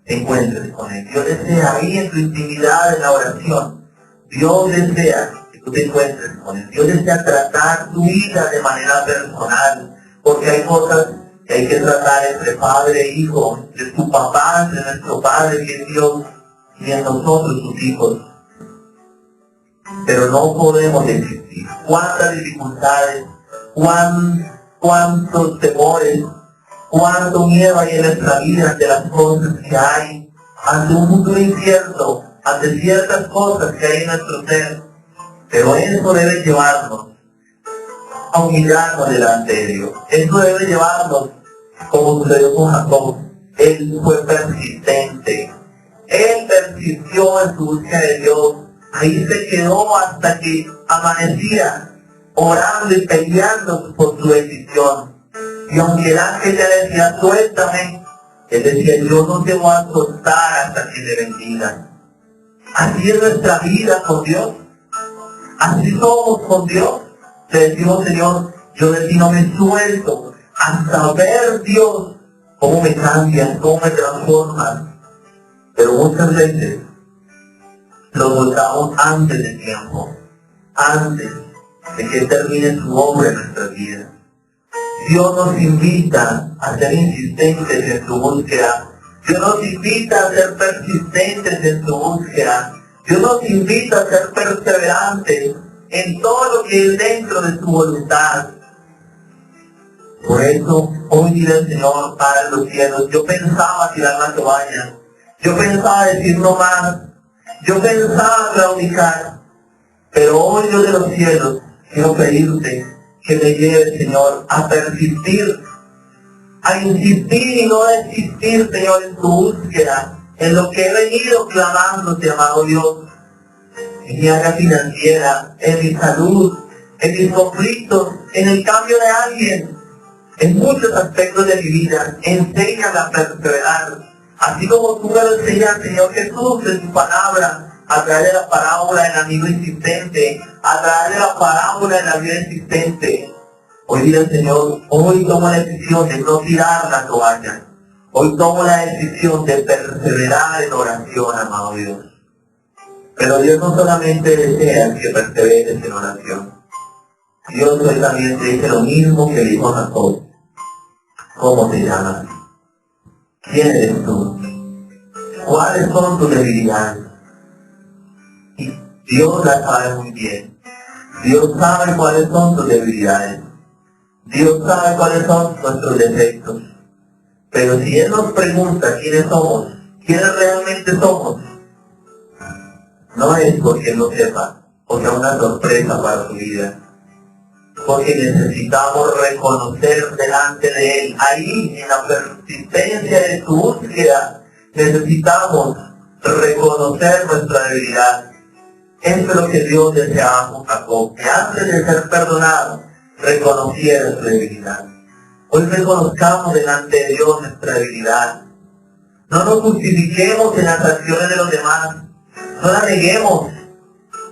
te encuentres con Él. Dios desea ahí en tu intimidad, en la oración. Dios desea que tú te encuentres con Él. Dios desea tratar tu vida de manera personal, porque hay cosas Y hay que tratar entre padre e hijo, entre su papá, entre nuestro Padre que es Dios, y en nosotros sus hijos. Pero no podemos existir. Cuántas dificultades, cuántos temores, cuánto miedo hay en nuestra vida ante las cosas que hay, ante un futuro incierto, ante ciertas cosas que hay en nuestro ser. Pero eso debe llevarnos a humillarnos delante de Dios. Eso debe llevarnos, como sucedió con Jacob. Él fue persistente. Él persistió en su búsqueda de Dios. Ahí se quedó hasta que amanecía, orando y peleando por su decisión. Y aunque el ángel le decía, suéltame, él decía, yo no te voy a soltar hasta que te bendiga. Así es nuestra vida con Dios. Así somos con Dios. Le decimos, Señor, yo de ti no me suelto hasta ver, Dios, cómo me cambias, cómo me transformas. Pero muchas veces lo soltamos antes de tiempo, antes de que termine su obra en nuestras vidas. Dios nos invita a ser insistentes en su búsqueda. Dios nos invita a ser persistentes en su búsqueda. Dios nos invita a ser perseverantes en todo lo que es dentro de su voluntad. Por eso, hoy dile al Señor, Padre de los cielos, yo pensaba tirar la toalla, yo pensaba decir no más, yo pensaba claudicar, pero hoy Dios de los cielos, quiero pedirte que me lleve, Señor, a persistir, a insistir y no desistir, Señor, en tu búsqueda, en lo que he venido clamándote, amado Dios, en mi área financiera, en mi salud, en mis conflictos, en el cambio de alguien, en muchos aspectos de mi vida. Enséñame a perseverar, así como tú me lo enseñas, Señor Jesús, en tu palabra, a través de la parábola del amigo insistente, a través de la parábola de la vida insistente. Hoy dile al Señor, hoy tomo la decisión de no tirar la toalla. Hoy tomo la decisión de perseverar en oración, amado Dios. Pero Dios no solamente desea que perseveres en oración. Dios hoy también te dice lo mismo que dijo a Jacob. ¿Cómo te llamas? ¿Quién eres tú? ¿Cuáles son tus debilidades? Y Dios las sabe muy bien. Dios sabe cuáles son tus debilidades. Dios sabe cuáles son nuestros defectos. Pero si Él nos pregunta quiénes somos, quiénes realmente somos, no es porque no sepa, porque es una sorpresa para su vida. Porque necesitamos reconocer delante de Él, ahí en la persistencia de su búsqueda, necesitamos reconocer nuestra debilidad. Eso es lo que Dios deseaba con Jacob, que antes de ser perdonado, reconociera su debilidad. Hoy reconozcamos delante de Dios nuestra debilidad. No nos justifiquemos en las acciones de los demás. No las neguemos.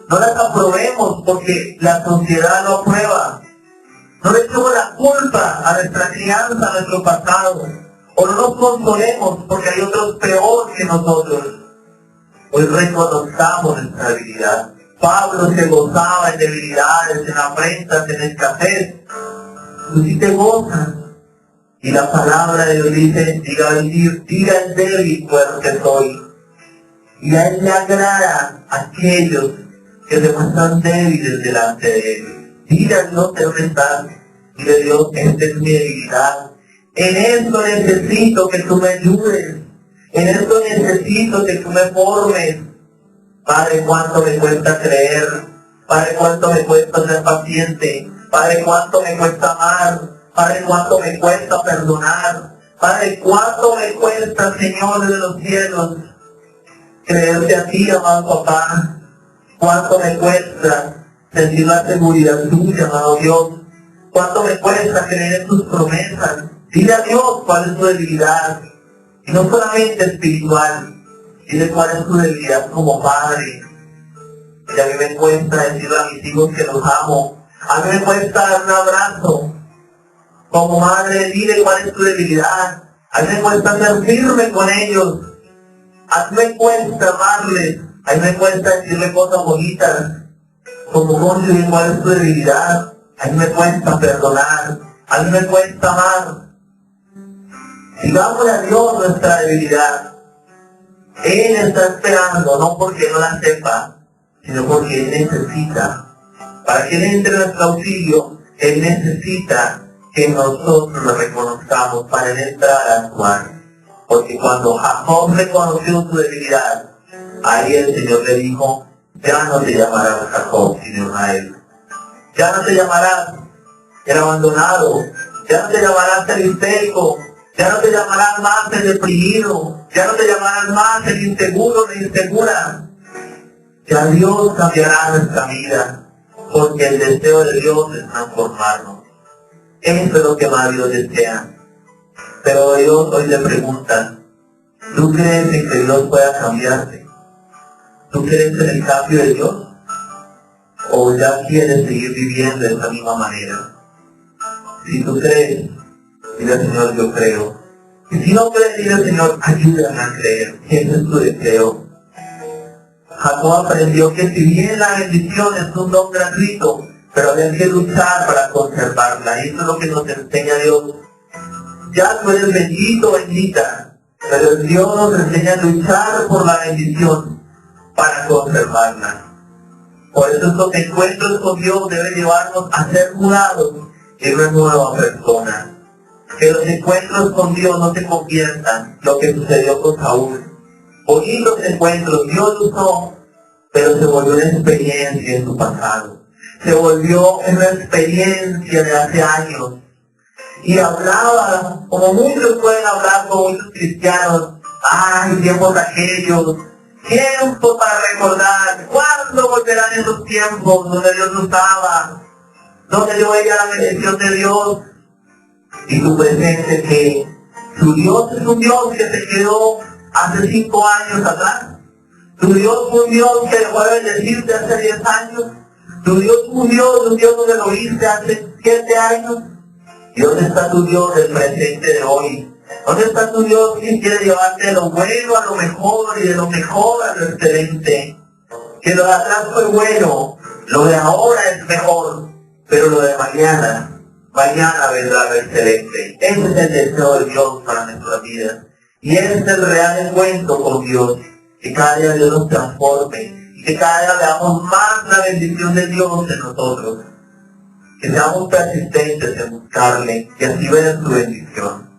No las aprobemos porque la sociedad lo aprueba. No le echemos la culpa a nuestra crianza, a nuestro pasado. O no nos consolemos porque hay otros peor que nosotros. Hoy reconozcamos nuestra debilidad. Pablo se gozaba en debilidades, en afrentas, en escasez. Tú sí te gozas. Y la palabra de Dios dice, diga el débil fuerte soy. Y a Él le agrada a aquellos que se muestran débiles delante de Él. Dile a Dios que dónde estás. Dile a Dios, esta es mi debilidad. En esto necesito que tú me ayudes. En esto necesito que tú me formes. Padre, cuánto me cuesta creer. Padre, cuánto me cuesta ser paciente. Padre, cuánto me cuesta amar. Padre, cuánto me cuesta perdonar. Padre, cuánto me cuesta, Señor de los cielos, creerte a ti, amado papá. Cuánto me cuesta sentir la seguridad tuya, amado Dios. Cuánto me cuesta creer en tus promesas. Dile a Dios cuál es tu debilidad. Y no solamente espiritual. Dile cuál es tu debilidad como padre. Y a mí me cuesta decirle a mis hijos que los amo. A mí me cuesta dar un abrazo. Como madre, dile cuál es tu debilidad. A mí me cuesta ser firme con ellos. A mí me cuesta amarles. A mí me cuesta decirle cosas bonitas. Como cónyuge, cuál es tu debilidad. A mí me cuesta perdonar. A mí me cuesta amar. Digámosle a Dios nuestra debilidad. Él está esperando, no porque no la sepa, sino porque Él necesita. Para que Él entre en nuestro auxilio, Él necesita que nosotros lo reconozcamos para Él entrar a actuar. Porque cuando Jacob reconoció su debilidad, ahí el Señor le dijo, ya no te llamarás Jacob, sino Israel. Ya no te llamarás el abandonado, ya no te llamarás el histérico, ya no te llamarás más el deprimido, ya no te llamarás más el inseguro ni insegura. Ya Dios cambiará nuestra vida, porque el deseo de Dios es transformarnos. Eso es lo que más Dios desea. Pero Dios hoy le pregunta, ¿tú crees en que Dios pueda cambiarte? ¿Tú crees en el cambio de Dios? ¿O ya quieres seguir viviendo de esa misma manera? Si tú crees, dile al Señor, yo creo. Y si no crees, dile al Señor, ayúdame a creer. Ese es tu deseo. Jacob aprendió que si bien la bendición es un don gratuito, pero había que luchar para conservarla. Y eso es lo que nos enseña Dios. Ya tú eres bendito, bendita, pero Dios nos enseña a luchar por la bendición para conservarla. Por eso estos encuentros con Dios deben llevarnos a ser mudados en una nueva persona. Que los encuentros con Dios no se conviertan lo que sucedió con Saúl. Bonitos encuentros, Dios los usó, pero se volvió una experiencia en su pasado. Se volvió una experiencia de hace años. Y hablaba, como muchos pueden hablar con muchos cristianos, ay, tiempos aquellos, tiempos para recordar, ¿cuándo volverán esos tiempos donde Dios no estaba? Donde yo veía la bendición de Dios. Y tu presente que tu Dios es un Dios que se quedó hace 5 años atrás. Tu Dios fue un Dios que dejó de bendecirte hace 10 años. Tu Dios fue un Dios donde lo viste hace 7 años. ¿Y dónde está tu Dios del presente de hoy? ¿Dónde está tu Dios que quiere llevarte de lo bueno a lo mejor y de lo mejor a lo excelente? Que lo de atrás fue bueno, lo de ahora es mejor, pero lo de mañana vendrá lo excelente. Ese es el deseo de Dios para nuestras vidas. Y ese es el real encuentro con Dios. Que cada día Dios nos transforme y que cada día veamos más la bendición de Dios en nosotros. Que seamos persistentes en buscarle y así ver su bendición.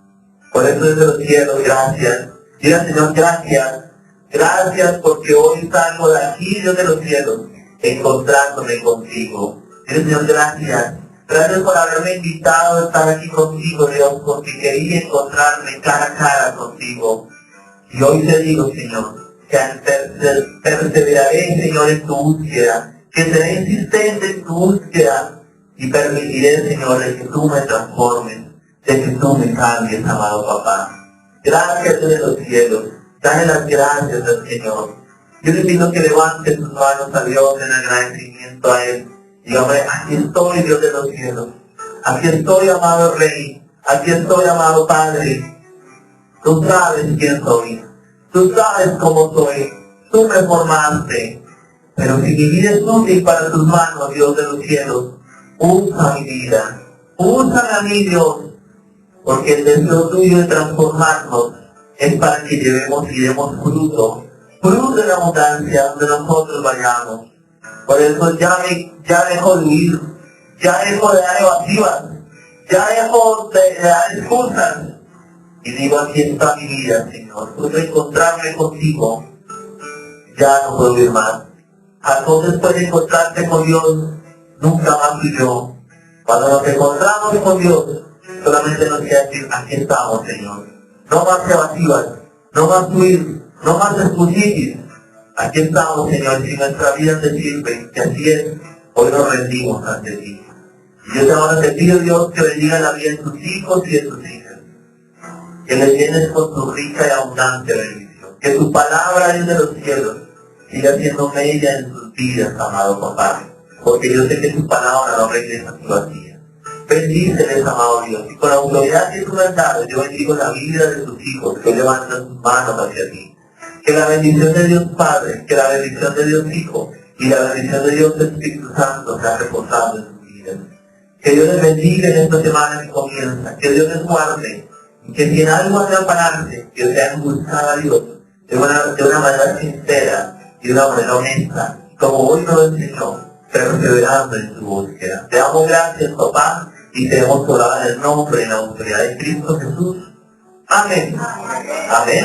Por eso desde los cielos, gracias. Dile al Señor, gracias. Gracias porque hoy salgo de aquí, Dios de los cielos, encontrándome contigo. Dile, Señor, gracias. Gracias por haberme invitado a estar aquí contigo, Dios, porque quería encontrarme cara a cara contigo. Y hoy te digo, Señor, que perseveraré, Señor, en tu búsqueda, que seré insistente en tu búsqueda, y permitiré, Señor, de que tú me transformes, de que tú me cambies, amado papá. Gracias de los cielos. Dale las gracias al Señor. Yo le pido que levante sus manos a Dios en agradecimiento a Él. Dígame, aquí estoy, Dios de los cielos. Aquí estoy, amado Rey. Aquí estoy, amado Padre. Tú sabes quién soy. Tú sabes cómo soy. Tú me formaste. Pero si mi vida es útil para tus manos, Dios de los cielos, usa mi vida, úsame a mí, Dios, porque el deseo tuyo de transformarnos es para que llevemos y demos fruto de la abundancia donde nosotros vayamos. Por eso ya dejo de huir, ya dejo de dar evasivas, ya dejo de dar excusas, y digo, aquí está mi vida, Señor, puedo encontrarme contigo, ya no puedo ir más. Jacob, después de encontrarte con Dios, nunca más huyó. Cuando nos encontramos con Dios, solamente nos queda decir, aquí estamos, Señor. No más evasivas, no más huir, no más excusitis. Aquí estamos, Señor, si nuestra vida te sirve, que así es, hoy nos rendimos ante ti. Y yo te ahora te pido, Dios, que bendiga la vida de tus hijos y de tus hijas. Que les llenes con tu rica y abundante bendición. Que tu palabra, Dios de los cielos, siga siendo bella en sus vidas, amado papá. Porque yo sé que tu palabra no regresa a tu vacía. Bendíceles, amado Dios, y con la autoridad que tú me has dado, yo bendigo la vida de tus hijos, que levantan sus manos hacia ti. Que la bendición de Dios Padre, que la bendición de Dios Hijo, y la bendición de Dios Espíritu Santo sea reposando en sus vidas. Que Dios les bendiga en esta semana que comienza, que Dios les guarde, Que si en algo han de pararse, que sean buscar a Dios de una manera sincera y de una manera honesta, como hoy nos enseñó, perseverando en su búsqueda. Te damos gracias, papá, y te hemos orado en el nombre y en la autoridad de Cristo Jesús. Amén. Amén.